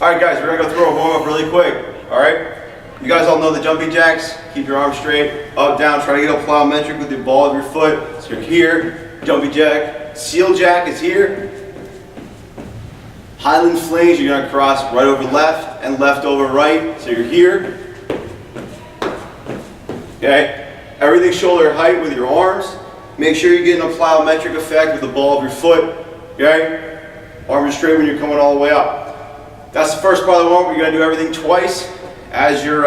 Alright guys, we're going to go through a warm-up really quick. Alright? You guys all know the jumping jacks. Keep your arms straight, up, down. Try to get a plyometric with the ball of your foot. So you're here, jumping jack. Seal jack is here. Highland flings, you're going to cross right over left and left over right. So you're here. Okay? Everything shoulder height with your arms. Make sure you're getting a plyometric effect with the ball of your foot. Okay? Arms are straight when you're coming all the way up. That's the first part of the warm-up. You're going to do everything twice as your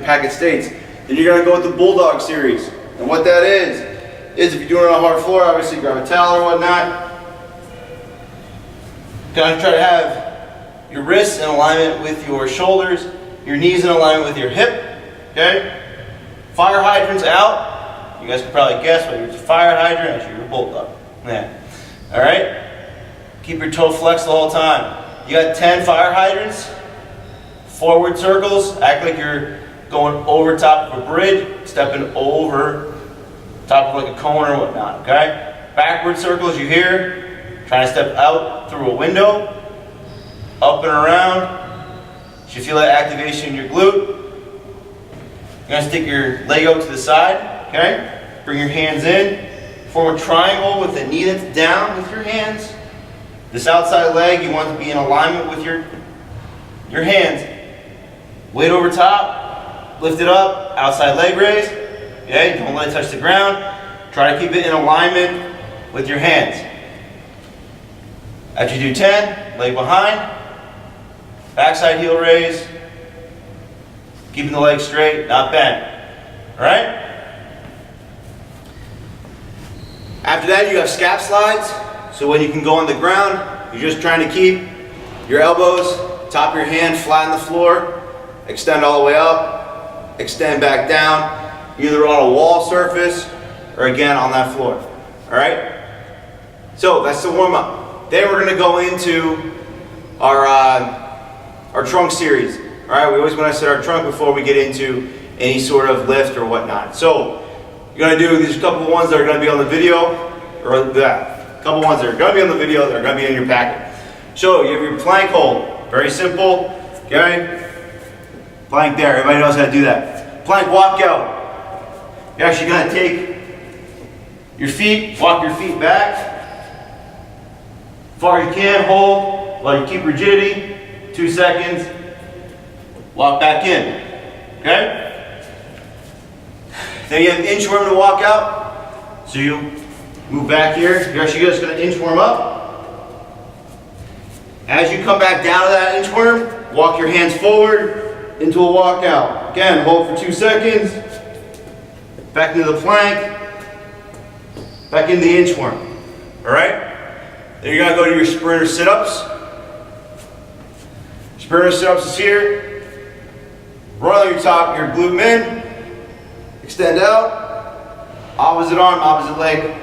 packet states. Then you're going to go with the bulldog series. And what that is if you're doing it on a hard floor, obviously grab a towel or whatnot. Kind of try to have your wrists in alignment with your shoulders, your knees in alignment with your hip. Okay? Fire hydrants out. You guys can probably guess whether it's a fire hydrant or your bulldog. Yeah. All right? Keep your toe flexed the whole time. You got 10 fire hydrants. Forward circles. Act like you're going over top of a bridge, stepping over top of like a cone or whatnot. Okay? Backward circles. You here? Trying to step out through a window, up and around. You should feel that activation in your glute. You're going to stick your leg out to the side, okay? Bring your hands in. Form a triangle with the knee that's down with your hands. This outside leg, you want to be in alignment with your hands. Weight over top, lift it up, outside leg raise. Okay, don't let it touch the ground. Try to keep it in alignment with your hands. After you do 10, leg behind, backside heel raise, keeping the leg straight, not bent. All right? After that, you have scap slides. So when you can go on the ground, you're just trying to keep your elbows, top of your hand flat on the floor, extend all the way up, extend back down, either on a wall surface or again on that floor. All right? So that's the warm up. Then we're going to go into our trunk series. All right, we always want to set our trunk before we get into any sort of lift or whatnot. So you're going to do these couple of ones that are going to be on the video, or that couple ones that are going to be on the video that are going to be in your packet. So you have your plank hold, very simple. Okay, plank there. Everybody knows how to do that. Plank walkout. You're actually going to take your feet, walk your feet back. As far as you can, hold while you keep rigidity, 2 seconds, walk back in, okay? Then you have inchworm to walk out, so you move back here, you're actually just going to inchworm up. As you come back down to that inchworm, walk your hands forward into a walkout. Again, hold for 2 seconds, back into the plank, back into the inchworm, all right? Then you're going to go to your sprinter sit-ups. Sprinter sit-ups is here. Roll on your top, your glute min. Extend out. Opposite arm, opposite leg.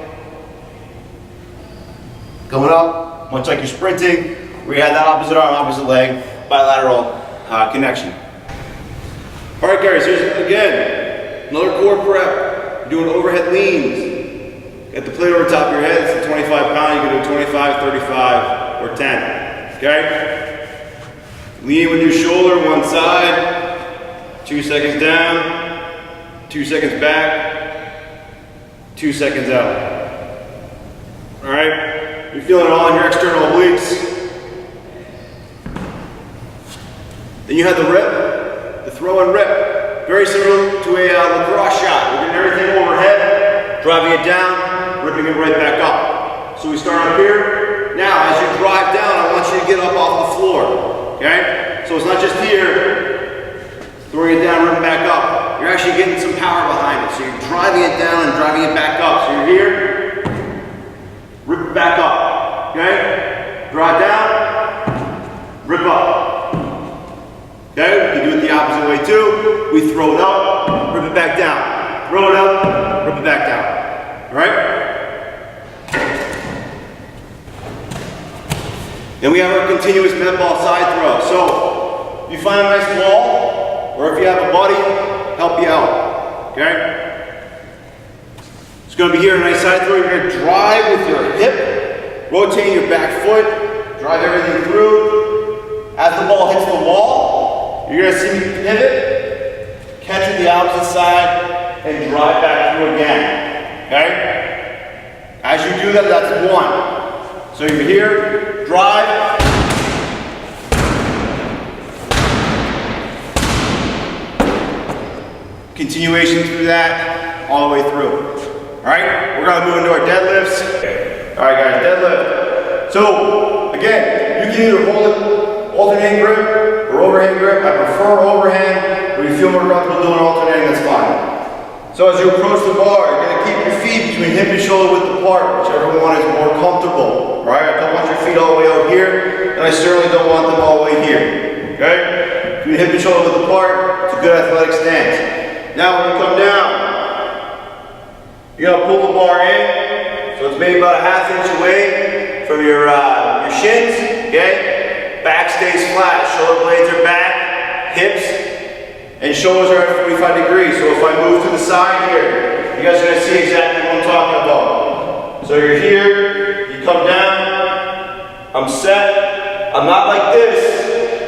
Going up, much like you're sprinting, where you have that opposite arm, opposite leg, bilateral connection. All right, guys, here's again, another core prep. You're doing overhead leans. Get the plate over top of your head, it's a 25 pound, you can do 25, 35, or 10, okay? Lean with your shoulder, one side, 2 seconds down, 2 seconds back, 2 seconds out. All right, you're feeling it all in your external obliques. Then you have the rip, the throw and rip. Very similar to a lacrosse shot. We're getting everything overhead, driving it down, ripping it right back up. So we start up here. Now, as you drive down, I want you to get up off the floor. Okay? So it's not just here, throwing it down, ripping back up. You're actually getting some power behind it. So you're driving it down and driving it back up. So you're here, rip it back up. Okay? Drive down, rip up. Okay? You can do it the opposite way too. We throw it up, rip it back down. Throw it up, rip it back down. All right? Then we have our continuous med ball side throw. So, if you find a nice wall, or if you have a buddy, help you out, okay? It's gonna be here, a nice side throw. You're gonna drive with your hip, rotating your back foot, drive everything through, As the ball hits the wall, you're going to see me pivot, catch it the opposite side, and drive back through again. Okay? As you do that, that's one. So you're here, drive. Continuation through that, all the way through. Alright, we're going to move into our deadlifts. Alright guys, deadlift. So, again, you can either hold it, alternating grip, or overhand grip. I prefer overhand, but if you feel more comfortable doing alternating, that's fine. So as you approach the bar, you're going to keep your feet between hip and shoulder width apart, whichever one is more comfortable. Alright, I don't want your feet all the way out here, and I certainly don't want them all the way here. Okay? Between hip and shoulder width apart, it's a good athletic stance. Now when you come down, you're going to pull the bar in, so it's maybe about a ½ inch away from your shins, okay? Back stays flat, shoulder blades are back, hips and shoulders are at 45 degrees. So if I move to the side here, you guys are going to see exactly what I'm talking about. So you're here, you come down, I'm set, I'm not like this,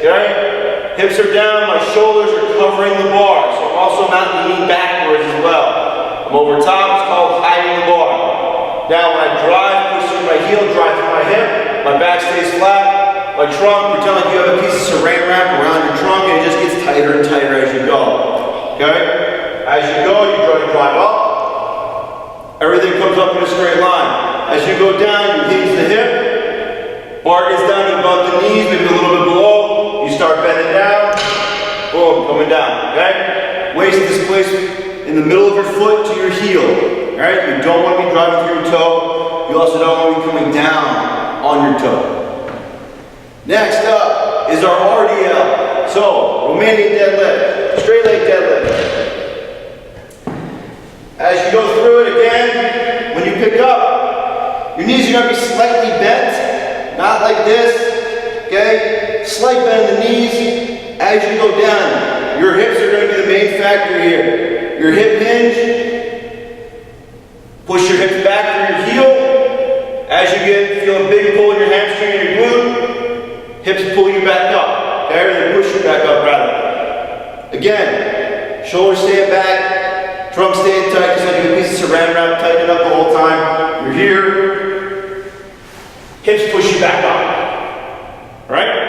okay? Hips are down, my shoulders are covering the bar, so I'm also not leaning backwards as well. I'm over top, it's called hiding the bar. Now when I drive, push through my heel, drive through my hip, my back stays flat, my trunk, pretend like you have a piece of saran wrap around your trunk and it just gets tighter and tighter as you go. Okay? As you go, you try to drive up, everything comes up in a straight line. As you go down, you hinge the hip, bar gets down to about the knees, maybe a little bit below. You start bending down, boom, coming down, okay? Waist displacement in the middle of your foot to your heel, all right? You don't want to be driving through your toe. You also don't want to be coming down on your toe. Next up is our RDL. So, Romanian deadlift, straight leg deadlift. As you go through it again, when you pick up, your knees are going to be slightly bent, not like this, okay? Slight bend in the knees. As you go down, your hips are going to be the main factor here. Your hip hinge, push your hips back through your heel. As you feel a big pull in your hamstring and your glute, hips pull you back up. Okay, or they push you back up rather. Again, shoulders staying back, trunk staying tight, just like you have a piece of saran wrap tightened up the whole time. You're here, hips push you back up. Alright?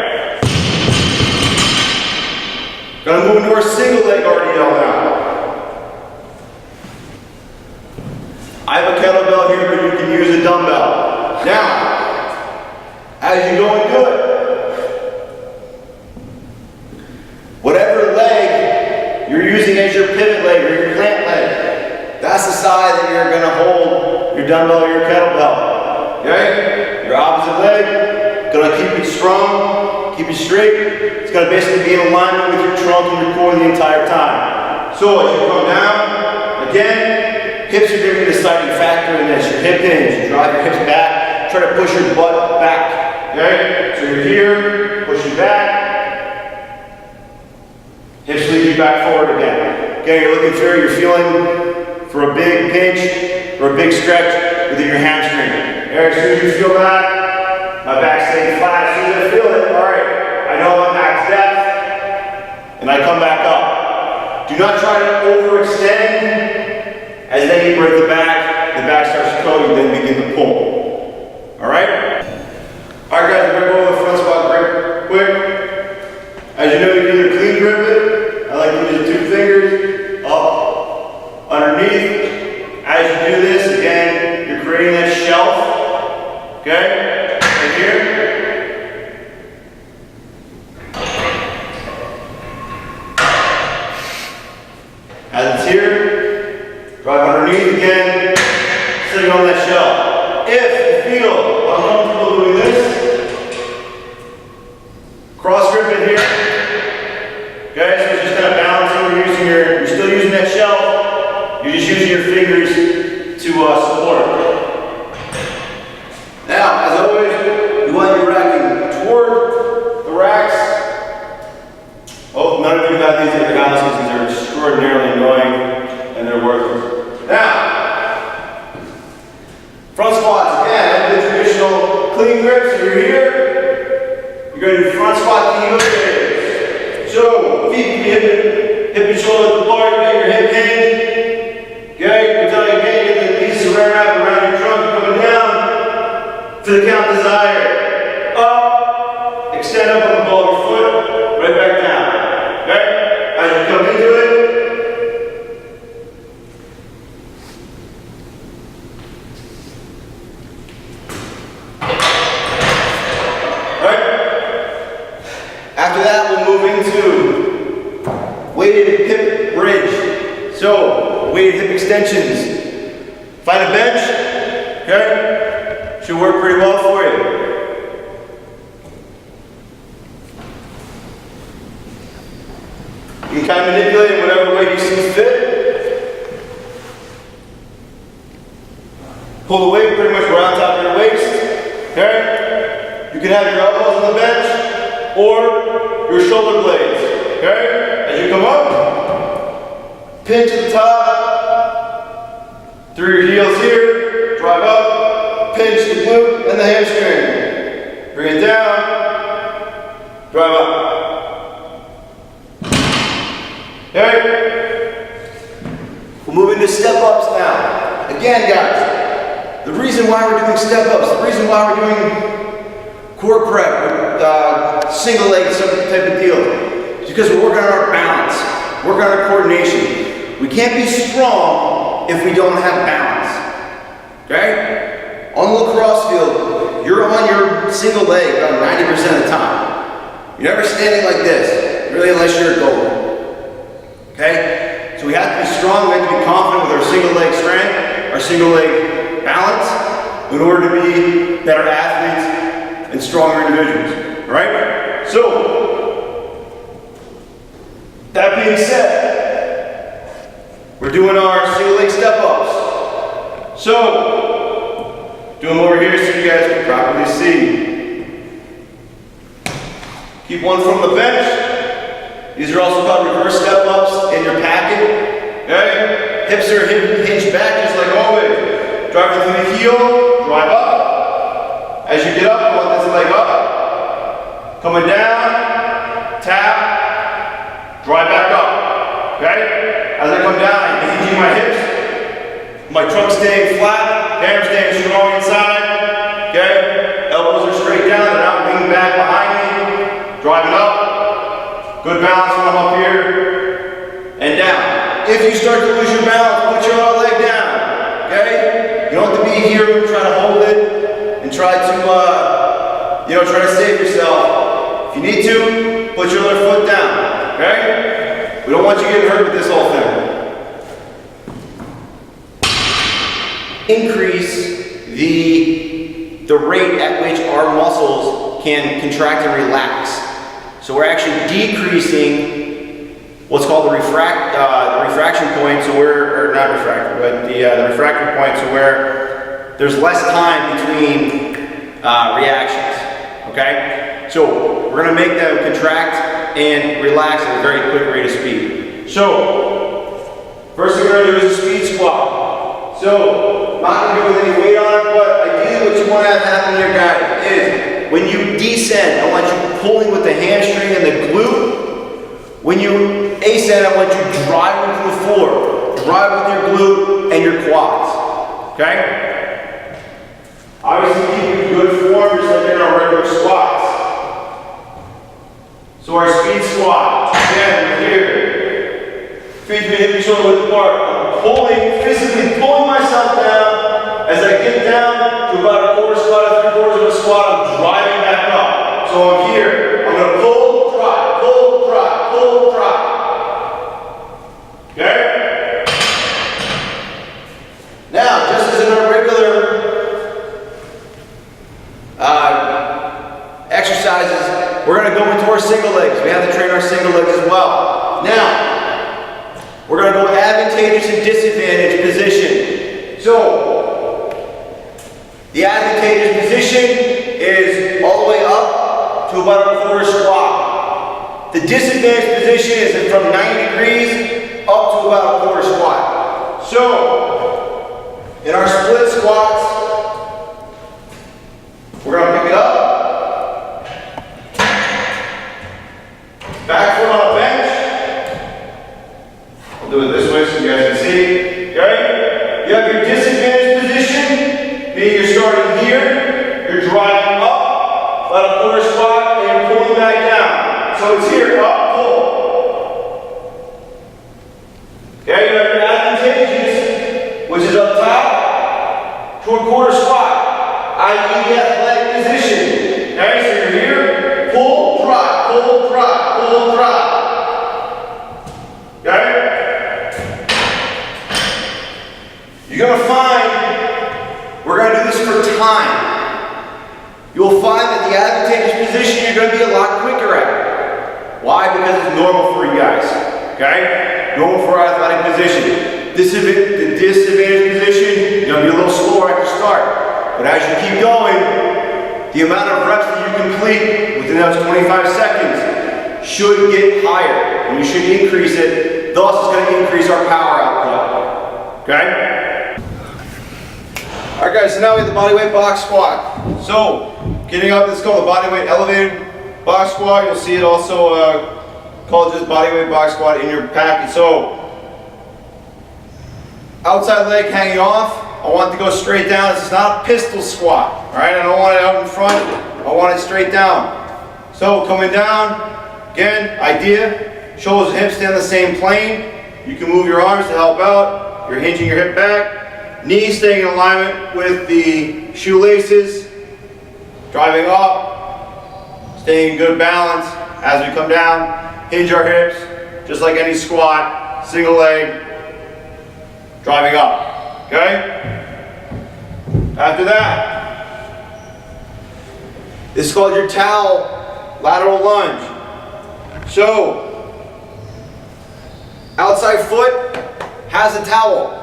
Gonna move into our single leg RDL now. I have a kettlebell here, but you can use a dumbbell. Now, as you go and do it, whatever leg you're using as your pivot leg or your plant leg, that's the side that you're gonna hold your dumbbell or your kettlebell. Okay? Your opposite leg, gonna keep it strong, keep it straight. It's going to basically be in alignment with your trunk and your core the entire time. So as you come down, again, hips are going to be the deciding factor in this. Your hip hinge, you drive your hips back, try to push your butt back. Okay? So you're here, pushing back, hips lead you back forward again. Okay, you're looking through, you're feeling for a big pinch or a big stretch within your hamstring. Okay, as soon as you feel that, my back's staying flat. As soon as I feel it, alright. I know I'm max depth, and I come back up. Do not try to overextend, as then you break the back starts to go, you then begin to pull. Alright? Alright guys, we're going to go over the front squat grip quick. As you know, you can either clean grip it, I like to use the 2 fingers, up, underneath. As you do this, again, you're creating that shelf, okay? Right here. As it's here, drive underneath again, sitting on that shelf. If you feel uncomfortable doing this, cross grip in here. Okay, so it's just kind of balancing. You're still using that shelf. You're just using your fingers to support. Now, as always, you want your racking toward the racks. Oh, none of you have these at your houses. These are extraordinarily annoying, and they're worthless. Now, front squats again. The traditional clean grips. You're here. You're going to do front squat to heel raise. So, feet can be hip and shoulder apart, you get your hip hinge. Okay, until you get the pieces wrap around your trunk, coming down to the count desired. Up, extend up on the ball of your foot, right back down. Okay? As you come into it, after that, we'll move into weighted hip bridge. So, weighted hip extensions. Find a bench, okay? Should work pretty well for you. You can kind of manipulate it whatever way you see fit. Pull the weight pretty much right on top of your waist, okay? You can have your elbows on the bench or your shoulder blades, okay? As you come up, pinch at the top, through your heels here, drive up, pinch the glute and the hamstring. Bring it down, drive up. Okay? We'll move into step-ups now. Again, guys, the reason why we're doing step-ups, the reason why we're doing core prep, single leg type of deal, is because we're working on our balance, working on our coordination. We can't be strong if we don't have balance. Okay? On the lacrosse field, you're on your single leg about 90% of the time. You're never standing like this, really, unless you're a goalie. Okay? So we have to be strong, we have to be confident with our single leg strength, our single leg balance, in order to be better athletes and stronger individuals. Alright? So, that being said, we're doing our single leg step ups. So, do them over here so you guys can properly see. Keep one from the bench. These are also called reverse step-ups in your packet. Okay? Hips are hinged back just like always. Driving through the heel, drive up. As you get up, I want this leg up. Coming down, tap, drive back up. Okay? As I come down, I'm hinging my hips. My trunk staying flat, hammer staying strong inside. Okay? Elbows are straight down, they're not leaning back behind me. Driving up. Good balance when I'm up here and down. If you start to lose your balance, put your other leg down. Okay? You don't have to be here and try to hold it and try to save yourself. If you need to, put your other foot down. Okay? We don't want you getting hurt with this whole thing. Increase the rate at which our muscles can contract and relax. So we're actually decreasing what's called the refraction point, so we're, or not refractor, but the refractor point, so where there's less time between reactions, okay? So we're gonna make them contract and relax at a very quick rate of speed. So, first thing we're gonna do is a speed squat. So, I'm not gonna do with any weight on it, but ideally what you wanna have happen here, guys, is when you descend, I want you pulling with the hamstring and the glute. When you ascend, I want you driving to the floor. Drive with your glute and your quads. Okay? Obviously keep in good form just like in our regular squats. So our speed squat, again, we're here. Feet to be hip and shoulder width apart. I'm pulling, physically pulling myself down. As I get down to about a quarter squat or 3/4 of a squat, I'm driving back up. So I'm here. I'm going to pull, drop, pull, drop, pull, drop. Okay? Now, just as in our regular exercises, we're going to go into our single legs. We have to train our single legs as well. Now, we're going to go advantageous and disadvantage position. So, the advantageous position is all the way up to about a quarter squat. The disadvantaged position is from 90 degrees up to about a quarter squat. So, in our split squats, we're going to pick it up, Again, you're starting here, you're driving up, let a quarter squat, and you're pulling back down. So it's here, up, pull. Okay, you have your advantageous, which is up top, to a quarter squat, i.e. athletic position. Okay, so you're here, pull, drop, pull, drop, pull, drop. Okay? You're going to find, we're going to do this for time. You'll find that the advantageous position you're going to be a lot quicker at. Why? Because it's normal for you guys. Okay? Normal for our athletic position. The disadvantaged position, you're going to be a little slower at the start. But as you keep going, the amount of reps that you complete within those 25 seconds should get higher. And you should increase it. Thus, it's going to increase our power output. Okay? Alright guys, so now we have the bodyweight box squat. So, getting up, this is called the bodyweight elevated box squat. You'll see it also called just bodyweight box squat in your package. So, outside leg hanging off. I want it to go straight down. This is not a pistol squat. Alright, I don't want it out in front. I want it straight down. So, coming down, again, idea, shoulders and hips stay on the same plane. You can move your arms to help out. You're hinging your hip back. Knees staying in alignment with the shoelaces. Driving up. Staying in good balance as we come down. Hinge our hips, just like any squat. Single leg. Driving up. Okay? After that, this is called your towel lateral lunge. So, outside foot has a towel.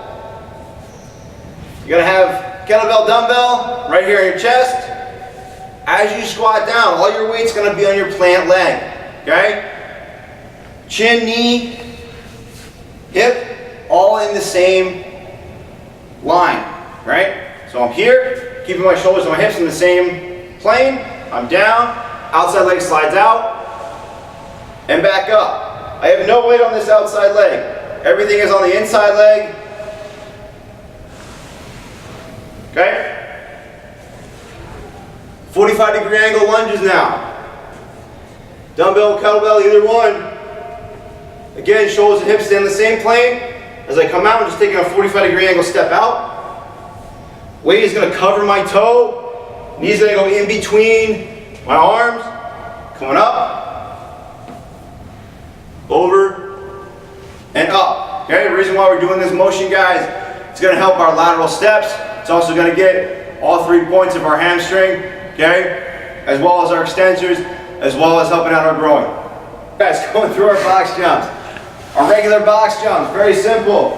You're going to have kettlebell dumbbell right here on your chest. As you squat down, all your weight's going to be on your plant leg. Okay? Chin, knee, hip, all in the same line. Right? So I'm here, keeping my shoulders and my hips in the same plane. I'm down, outside leg slides out, and back up. I have no weight on this outside leg. Everything is on the inside leg. Okay? 45-degree angle lunges now. Dumbbell, kettlebell, either one. Again, shoulders and hips stay in the same plane. As I come out, I'm just taking a 45-degree angle step out. Weight is going to cover my toe. Knees going to go in between my arms. Coming up. Over. And up. Okay, the reason why we're doing this motion, guys, it's going to help our lateral steps. It's also going to get all 3 points of our hamstring. Okay, as well as our extensors, as well as helping out our groin. Guys, going through our box jumps. Our regular box jumps, very simple.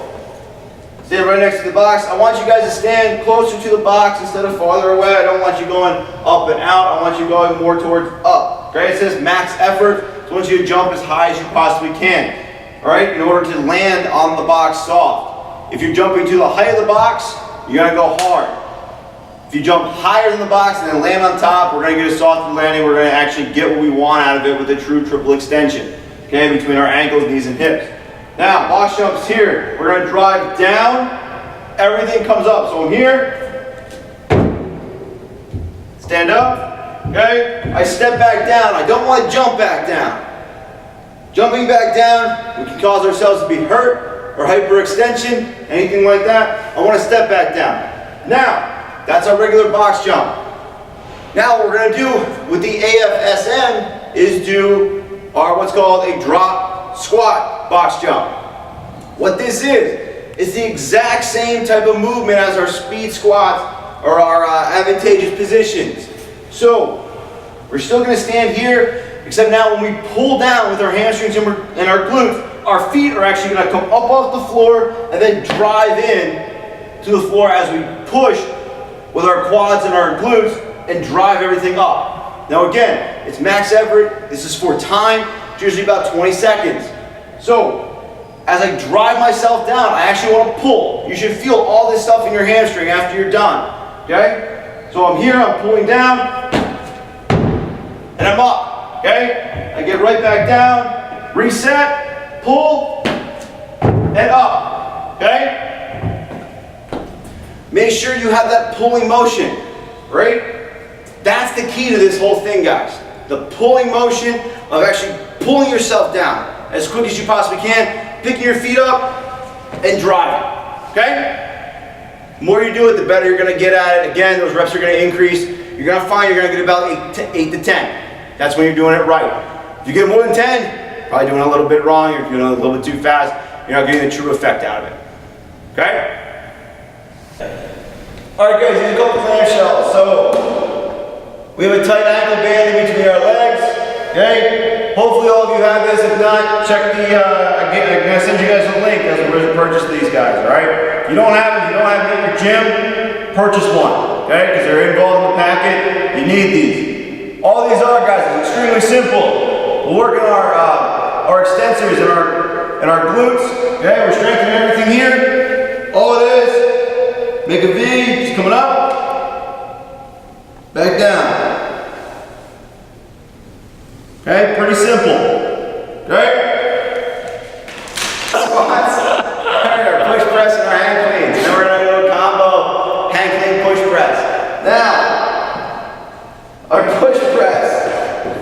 Stand right next to the box. I want you guys to stand closer to the box instead of farther away. I don't want you going up and out. I want you going more towards up. Okay, it says max effort. So I want you to jump as high as you possibly can. All right, in order to land on the box soft. If you're jumping to the height of the box, you're going to go hard. If you jump higher than the box and then land on top, we're going to get a softer landing. We're going to actually get what we want out of it with a true triple extension. Okay, between our ankles, knees, and hips. Now, box jumps here. We're going to drive down. Everything comes up. So I'm here. Stand up. Okay? I step back down. I don't want to jump back down. Jumping back down, we can cause ourselves to be hurt or hyperextension, anything like that. I want to step back down. Now, that's our regular box jump. Now, what we're going to do with the AFSM is do our what's called a drop squat box jump. What this is the exact same type of movement as our speed squats or our advantageous positions. So we're still going to stand here, except now when we pull down with our hamstrings and our glutes, our feet are actually going to come up off the floor and then drive in to the floor as we push with our quads and our glutes and drive everything up. Now again, it's max effort. This is for time. It's usually about 20 seconds. So, as I drive myself down, I actually want to pull. You should feel all this stuff in your hamstring after you're done. Okay? So I'm here, I'm pulling down, and I'm up. Okay? I get right back down, reset, pull, and up. Okay? Make sure you have that pulling motion, right? That's the key to this whole thing, guys. The pulling motion of actually pulling yourself down as quick as you possibly can, picking your feet up and driving, okay? The more you do it, the better you're gonna get at it. Again, those reps are gonna increase. You're gonna find you're gonna get about 8 to 10. That's when you're doing it right. If you get more than 10, probably doing it a little bit wrong, you're doing it a little bit too fast, you're not getting the true effect out of it, okay? All right, guys, here's a couple clamshells. So, we have a tight ankle band in between our legs, okay? Hopefully all of you have this. If not, check the, I'm gonna send you guys a link as to purchase these guys, all right? If you don't have them, if you don't have them in your gym, purchase one, okay? Because they're involved in the packet, you need these. All these are, guys, is extremely simple. We'll work on our extensors and our glutes, okay? We're strengthening everything here. All it is, make a V, just coming up, back down. Okay, pretty simple. Okay? Squats. Alright, our push press and our hand cleans. Then we're going to do a combo hand clean push press. Now, our push press,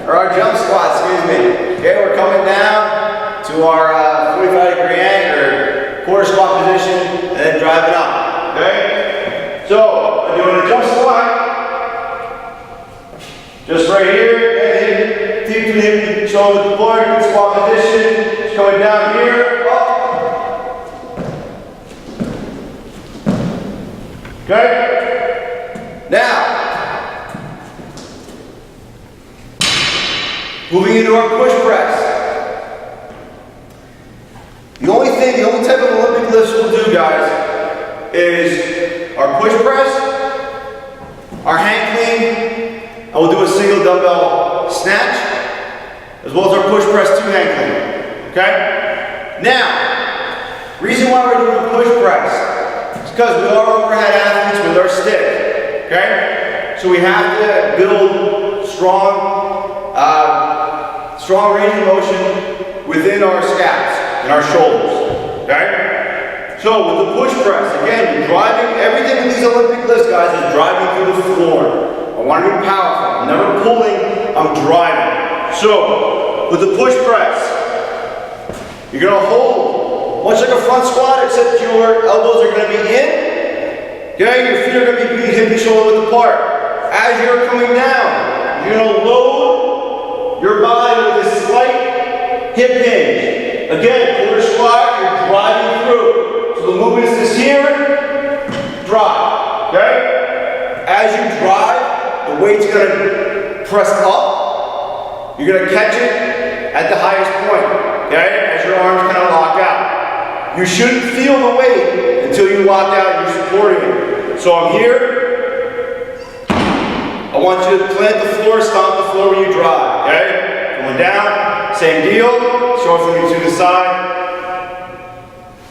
or our jump squat, excuse me. Okay, we're coming down to our 45-degree anchor, quarter squat position, and then driving up. Okay? So, I'm doing a jump squat. Just right here, and deep to the hip and shoulder with the floor, good squat position. Just going down here, up. Okay? Now, moving into our push press. The only type of Olympic lifts we'll do, guys, is our push press, our hand clean, and we'll do a single dumbbell snatch, as well as our push press 2 hand clean, okay? Now, reason why we're doing a push press is because we are overhead athletes with our stick, okay? So we have to build strong range of motion within our scaps and our shoulders, okay? So with the push press, again, you're driving, everything with these Olympic lifts, guys, is driving through the floor. I want to be powerful. I'm never pulling, I'm driving. So, with the push press, you're going to hold, much like a front squat, except your elbows are going to be in. Okay, your feet are going to be hip and shoulder width apart. As you're coming down, you're going to load your body with a slight hip hinge. Again, quarter squat, you're driving through. So the movement is here, drive. Okay? As you drive, the weight's going to press up. You're going to catch it at the highest point, okay? As your arms kind of lock out. You shouldn't feel the weight until you lock out and you're supporting it. So I'm here. I want you to plant the floor, stomp the floor when you drive, okay? Going down, same deal. Shoulder from you to the side.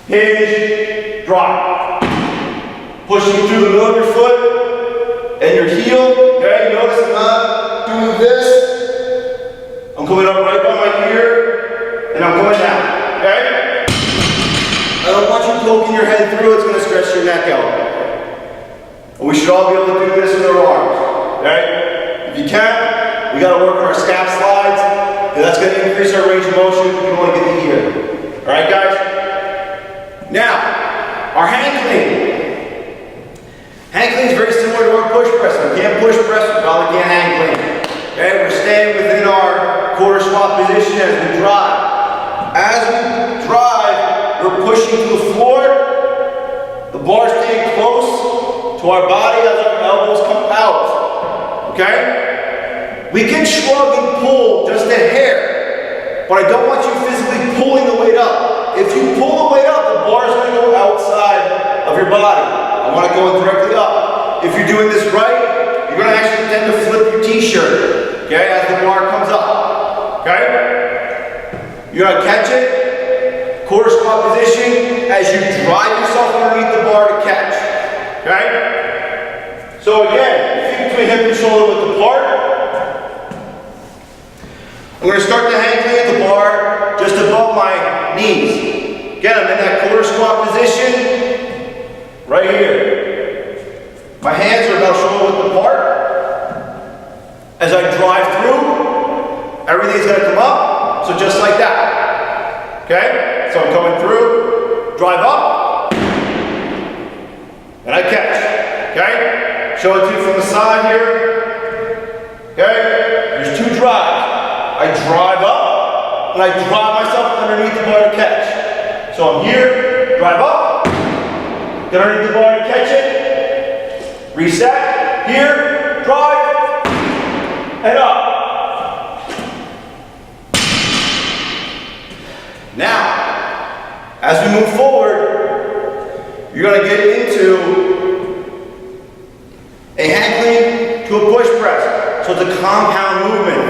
Hinge, drop. Pushing through the middle of your foot. And your heel, okay, notice I'm not doing this. I'm coming up right by my ear, and I'm coming down, okay? I don't want you poking your head through, it's going to stretch your neck out. And we should all be able to do this with our arms, okay? If you can, we got to work on our scap slides, and that's going to increase our range of motion if you want to get to here. All right, guys? Now, our hand clean. Hand clean is very similar to our push press. If we can't push press, we probably can't hand clean. Okay, we're staying within our quarter squat position as we drive. As we drive, we're pushing to the floor. The bar staying close to our body as our elbows come out. Okay? We can shrug and pull just a hair, but I don't want you physically pulling the weight up. If you pull the weight up, the bar is going to go outside of your body. I want it going directly up. If you're doing this right, you're going to actually tend to flip your t-shirt, okay, as the bar comes up, okay? You're going to catch it, quarter squat position, as you drive yourself underneath the bar to catch, okay? So again, feet between hip and shoulder width apart. I'm going to start the hand clean at the bar just above my knees. Again, I'm in that quarter squat position. Right here. My hands are about shoulder width apart. As I drive through, everything's gonna come up, so just like that. Okay? So I'm coming through, drive up, and I catch. Okay? Show it to you from the side here. Okay? There's 2 drives. I drive up, and I drive myself underneath the bar to catch. So I'm here, drive up, get underneath the bar to catch it, reset, here, drive, and up. Now, as we move forward, you're going to get into a hand clean to a push press. So it's a compound movement.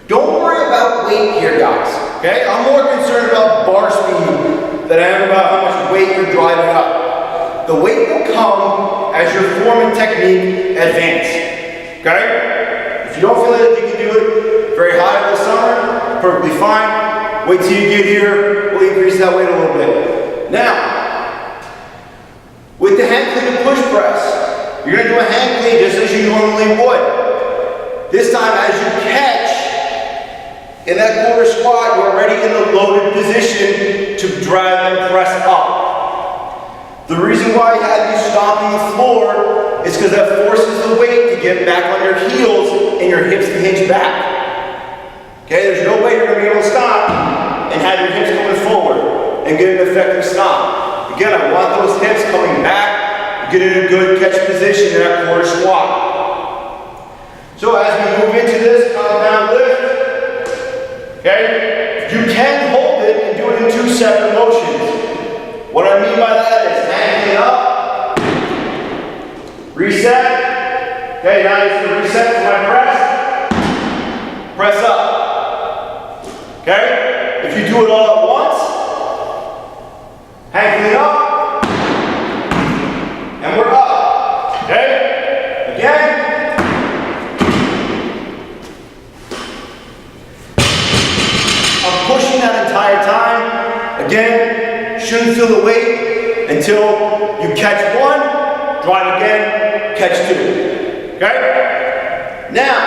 Don't worry about weight here, guys. Okay? I'm more concerned about bar speed than I am about how much weight you're driving up. The weight will come as your form and technique advance. Okay? If you don't feel that you can do it very high in the summer, perfectly fine. Wait till you get here. We'll increase that weight a little bit. Now, with the hand clean and push press, you're going to do a hand clean just as you normally would. This time, as you catch, in that quarter squat, you're already in the loaded position to drive and press up. The reason why I had you stomping the floor is because that forces the weight to get back on your heels and your hips to hinge back. Okay, there's no way you're going to be able to stop and have your hips coming forward and get an effective stop. Again, I want those hips coming back, get in a good catch position in that quarter squat. So as we move into this compound lift, okay, you can hold it and do it in 2 separate motions. What I mean by that is hanging up, reset. Okay, now it's the reset for my press up. Okay, if you do it all at once, hanging up, and we're up. Okay, again. Pushing that entire time. Again, shouldn't feel the weight until you catch one, drive again, catch 2. Okay? Now,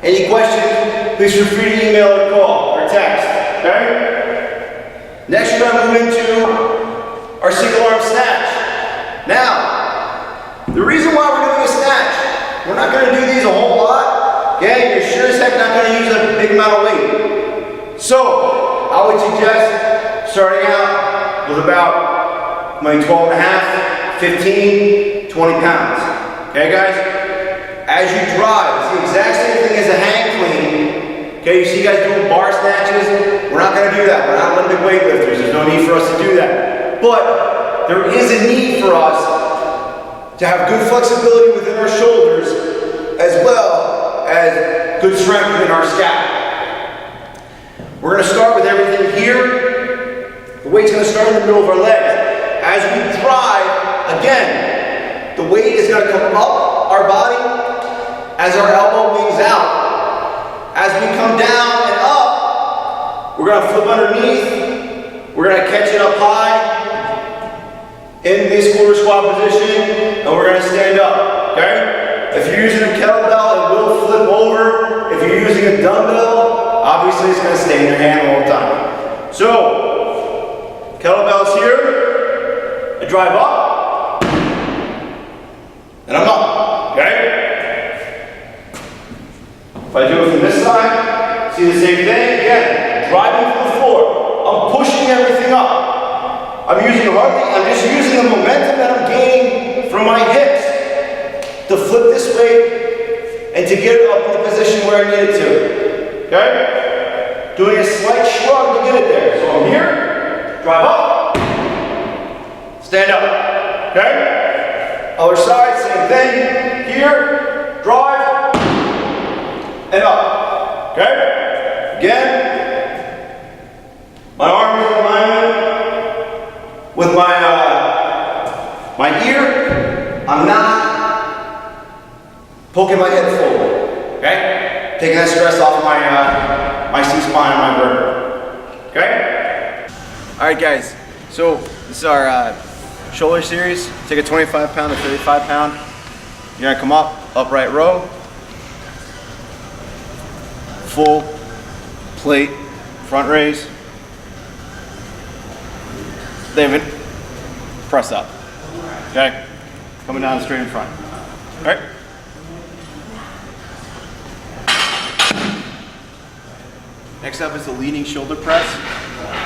any questions, please feel free to email or call or text. Okay? Next, we're going to move into our single arm snatch. Now, the reason why we're doing a snatch, we're not going to do these a whole lot. Okay? You're sure as heck not going to use a big amount of weight. So, I would suggest starting out with about maybe 12 and a half, 15, 20 pounds. Okay, guys? As you drive, it's the exact same thing as a hang clean. Okay, you see guys doing bar snatches? We're not going to do that. We're not Olympic weightlifters. There's no need for us to do that. But there is a need for us to have good flexibility within our shoulders as well as good strength within our scap. We're going to start with everything here. The weight's going to start in the middle of our legs. As we drive, again, the weight is going to come up our body as our elbow wings out. As we come down and up, we're going to flip underneath. We're going to catch it up high in this quarter squat position, and we're going to stand up. Okay? If you're using a kettlebell, it will flip over. If you're using a dumbbell, obviously it's going to stay in your hand all the time. So, kettlebell's here. I drive up. And I'm up. Okay? If I do it from this side, see the same thing? Again, driving from the floor. I'm pushing everything up. I'm just using the momentum that I'm gaining from my hips to flip this way and to get it up in the position where I need it to. Okay? Doing a slight shrug to get it there. So I'm here, drive up, stand up. Okay? Other side, same thing. Here, drive, and up. Okay? Again, my arm is in alignment with my ear. I'm not poking my head forward. Okay? Taking that stress off my C-spine and my vertebra. Okay? Alright guys, so this is our shoulder series. Take a 25 pound to 35 pound. You're gonna come up, upright row, full plate, front raise, David, press up, okay? Coming down straight in front, all right? Next up is the leaning shoulder press.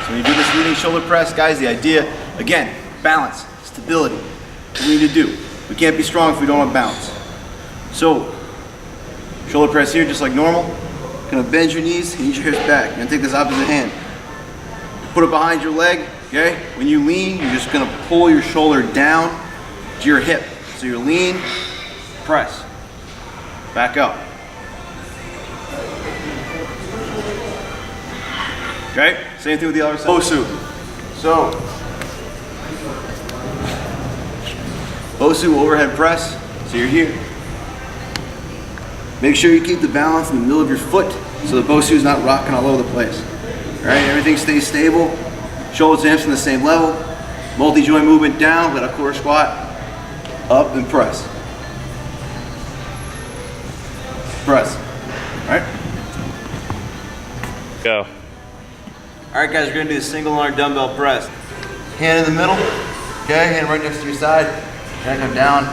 So when you do this leaning shoulder press, guys, the idea, again, balance, stability. What we need to do. We can't be strong if we don't have balance. So, shoulder press here, just like normal. Gonna bend your knees and use your hips back. You're gonna take this opposite hand. Put it behind your leg, okay? When you lean, you're just gonna pull your shoulder down to your hip. So you're lean, press, back up. Okay, same thing with the other side. Bosu. So, Bosu overhead press. So you're here. Make sure you keep the balance in the middle of your foot so the Bosu is not rocking all over the place. All right, everything stays stable. Shoulders and hips on the same level. Multi-joint movement down, let a quarter squat, up and press. Press. All right. Go. All right, guys, we're gonna do the single arm dumbbell press. Hand in the middle, okay? Hand right next to your side. Hand come down,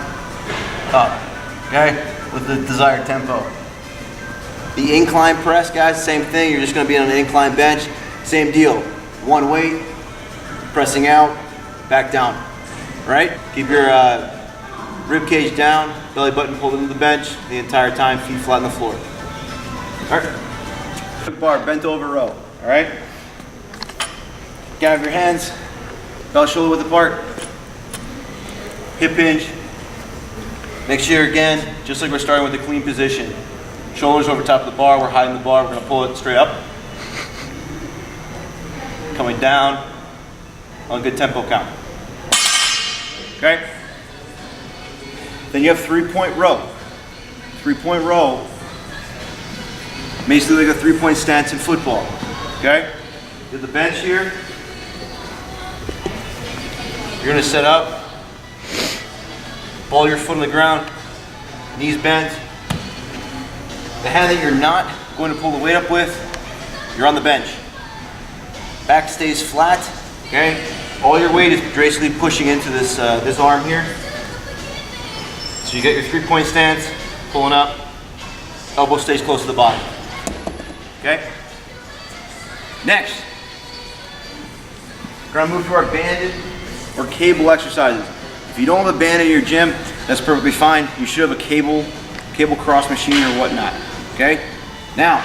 up, okay? With the desired tempo. The incline press, guys, same thing. You're just gonna be on an incline bench. Same deal. One weight, pressing out, back down. All right? Keep your rib cage down, belly button pulled into the bench the entire time, feet flat on the floor. All right. Bar, bent over row. All right? Gather your hands, belt shoulder width apart, hip hinge. Make sure again, just like we're starting with the clean position, shoulders over top of the bar, we're hiding the bar, we're gonna pull it straight up. Coming down on good tempo count. Okay? Then you have 3-point row. 3-point row, basically like a 3-point stance in football. Okay? You have the bench here. You're gonna set up, ball your foot on the ground, knees bent. The hand that you're not going to pull the weight up with, you're on the bench. Back stays flat, okay? All your weight is basically pushing into this, this arm here. So you get your 3-point stance, pulling up, elbow stays close to the body, okay? Next, we're gonna move to our banded or cable exercises. If you don't have a band in your gym, that's perfectly fine. You should have a cable cross machine or whatnot, okay? Now,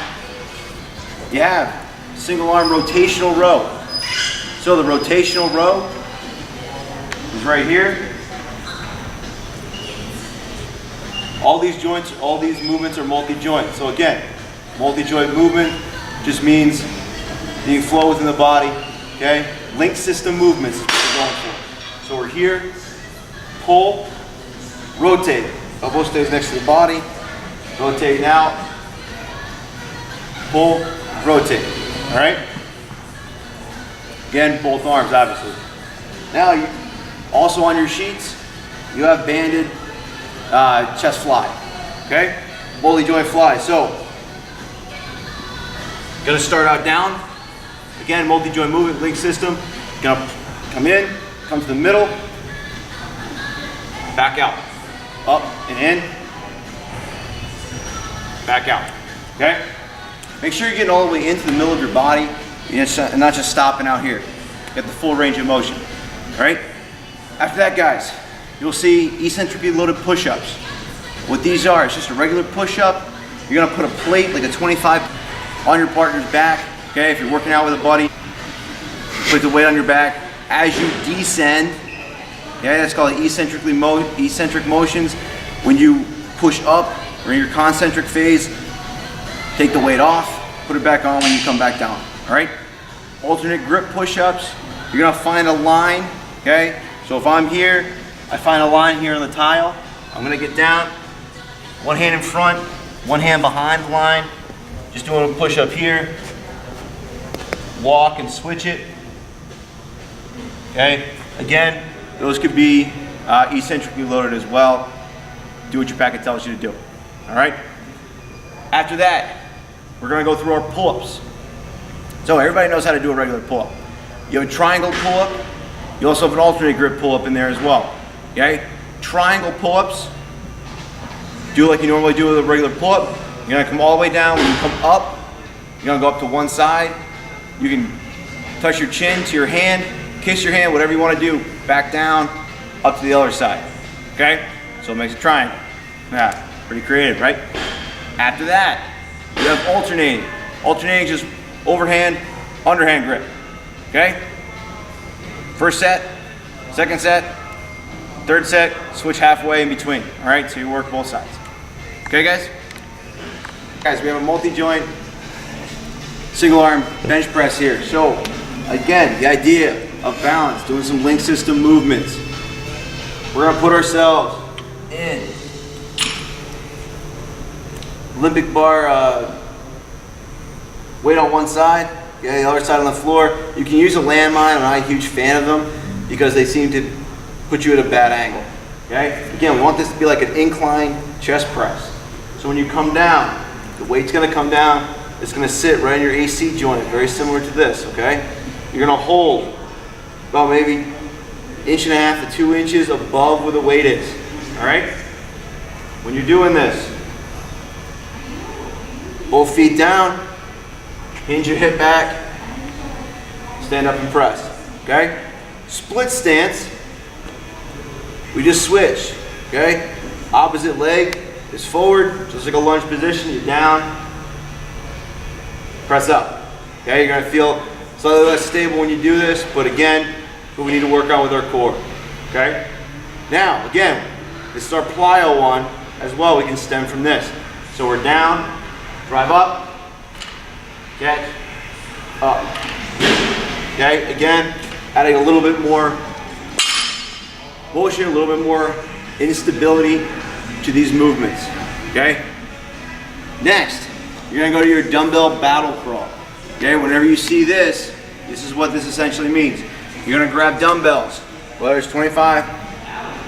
you have single arm rotational row. So the rotational row is right here. All these joints, all these movements are multi-joint. So again, multi-joint movement just means that you flow within the body, okay? Link system movements is what we're going for. So we're here, pull, rotate. Elbow stays next to the body, rotate now, pull, rotate, all right? Again, both arms, obviously. Now, you, also on your sheets, you have banded chest fly, okay? Multi-joint fly. So, gonna start out down. Again, multi-joint movement, link system. Gonna come in, come to the middle, back out, up and in, back out, okay? Make sure you're getting all the way into the middle of your body and not just stopping out here. Get the full range of motion, all right? After that, guys, you'll see eccentrically loaded push-ups. What these are, it's just a regular push-up. You're gonna put a plate, like a 25, on your partner's back, okay? If you're working out with a buddy, put the weight on your back. As you descend, okay, that's called eccentric motions. When you push up or in your concentric phase, take the weight off, put it back on when you come back down, all right? Alternate grip push-ups, you're gonna find a line, okay? So if I'm here, I find a line here on the tile, I'm gonna get down, one hand in front, one hand behind the line, just doing a push-up here, walk and switch it, okay? Again, Those could be eccentrically loaded as well. Do what your packet tells you to do. All right? After that, we're gonna go through our pull-ups. So everybody knows how to do a regular pull-up. You have a triangle pull-up. You also have an alternate grip pull-up in there as well. Okay? Triangle pull-ups, do like you normally do with a regular pull-up. You're gonna come all the way down. When you come up, you're gonna go up to one side. You can touch your chin to your hand, kiss your hand, whatever you wanna do. Back down, up to the other side. Okay? So it makes a triangle. Yeah, pretty creative, right? After that, you have alternating. Alternating is just overhand, underhand grip. Okay? First set, second set, third set, switch halfway in between. All right, so you work both sides. Okay, guys? Guys, we have a multi-joint single arm bench press here. So, again, the idea of balance, doing some link system movements. We're gonna put ourselves in Olympic bar weight on one side, okay, the other side on the floor. You can use a landmine. I'm not a huge fan of them because they seem to put you at a bad angle. Okay? Again, we want this to be like an incline chest press. So when you come down, the weight's gonna come down, it's gonna sit right in your AC joint, very similar to this, okay? You're gonna hold about maybe 1.5 to 2 inches above where the weight is, all right? When you're doing this, both feet down, hinge your hip back, stand up and press, okay? Split stance, we just switch, okay? Opposite leg is forward, just like a lunge position, you're down, press up, okay? You're gonna feel slightly less stable when you do this, but again, what we need to work on with our core, okay? Now, again, this is our plyo one as well, we can stem from this. So we're down, drive up, catch, up. Okay, again, adding a little bit more motion, a little bit more instability to these movements. Okay? Next, you're gonna go to your dumbbell battle crawl. Okay, whenever you see this, this is what this essentially means. You're gonna grab dumbbells, whether it's 25,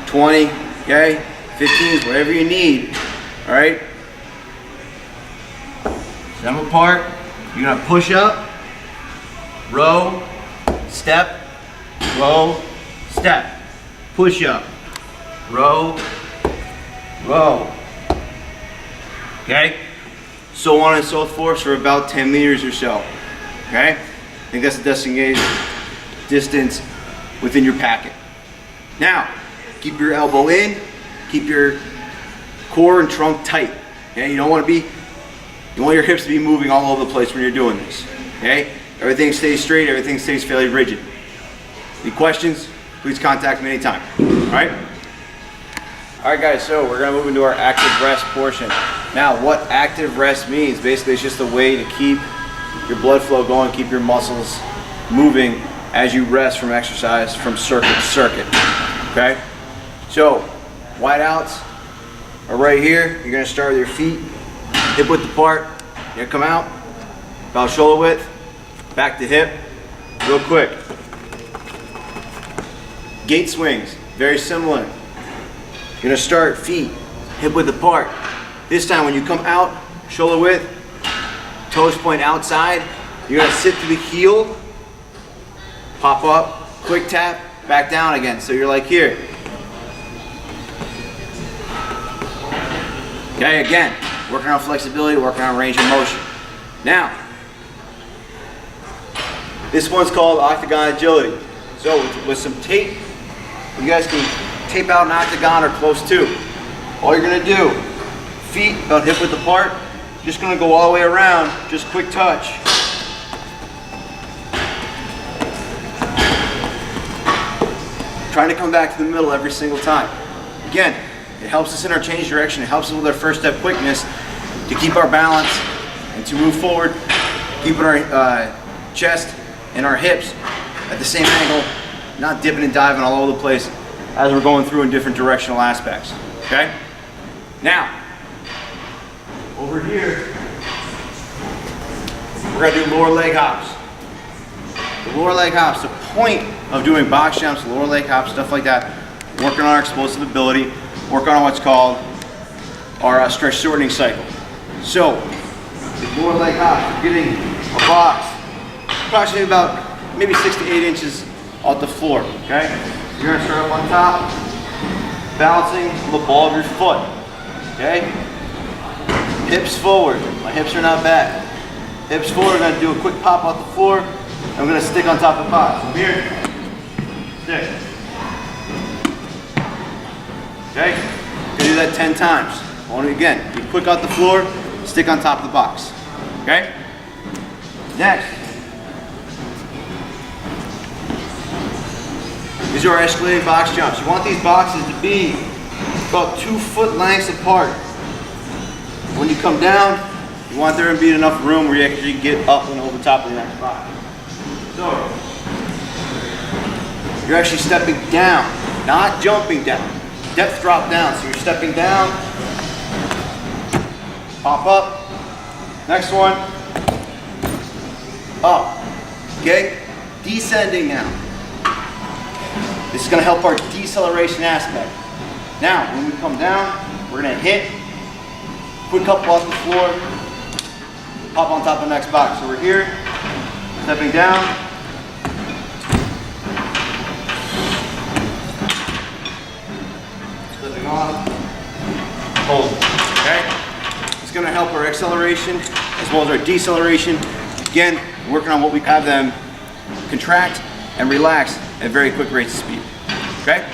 20, okay, 15s, whatever you need. Alright? Set them apart. You're gonna push up, row, step, row, step. Push up, row, row. Okay? So on and so forth for about 10 meters or so. Okay? I think that's the designated distance within your packet. Now, keep your elbow in, keep your core and trunk tight. Okay? You don't want your hips to be moving all over the place when you're doing this. Okay? Everything stays straight, everything stays fairly rigid. Any questions? Please contact me anytime. Alright? Alright guys, so we're going to move into our active rest portion. Now, what active rest means, basically it's just a way to keep your blood flow going, keep your muscles moving as you rest from exercise from circuit to circuit. Okay? So, wide outs are right here. You're going to start with your feet hip width apart. You're going to come out, about shoulder width, back to hip, real quick. Gate swings, very similar. You're gonna start feet hip width apart. This time when you come out, shoulder width, toes point outside, you're gonna sit to the heel, pop up, quick tap, back down again. So you're like here. Okay, again, working on flexibility, working on range of motion. Now, this one's called octagon agility. So with some tape, you guys can tape out an octagon or close to. All you're gonna do, feet about hip width apart, just gonna go all the way around, just quick touch. Trying to come back to the middle every single time. Again, it helps us in our change direction, it helps us with our first step quickness to keep our balance and to move forward, keeping our chest and our hips at the same angle, not dipping and diving all over the place as we're going through in different directional aspects, okay? Now, over here, we're gonna do lower leg hops. The lower leg hops, the point of doing box jumps, lower leg hops, stuff like that, working on our explosive ability, working on what's called our stretch shortening cycle. So, the lower leg hops, we're getting a box approximately about maybe 6 to 8 inches off the floor, okay? You're gonna start up on top, balancing on the ball of your foot, okay? Hips forward, my hips are not back. Hips forward, I'm gonna do a quick pop off the floor, and I'm gonna stick on top of the box. So here, stick. Okay, I'm gonna do that 10 times. Only again, be quick off the floor, stick on top of the box, okay? Next. These are our escalating box jumps. You want these boxes to be about 2 foot lengths apart. When you come down, you want there to be enough room where you actually get up and over top of the next box. So, you're actually stepping down, not jumping down. Depth drop down, so you're stepping down, pop up, next one, up, okay? Descending now. This is gonna help our deceleration aspect. Now, when we come down, we're gonna hit, quick couple off the floor, pop on top of the next box. So we're here, stepping down, stepping off, hold, okay? It's gonna help our acceleration as well as our deceleration. Again, working on what we have them contract and relax at very quick rates of speed, okay?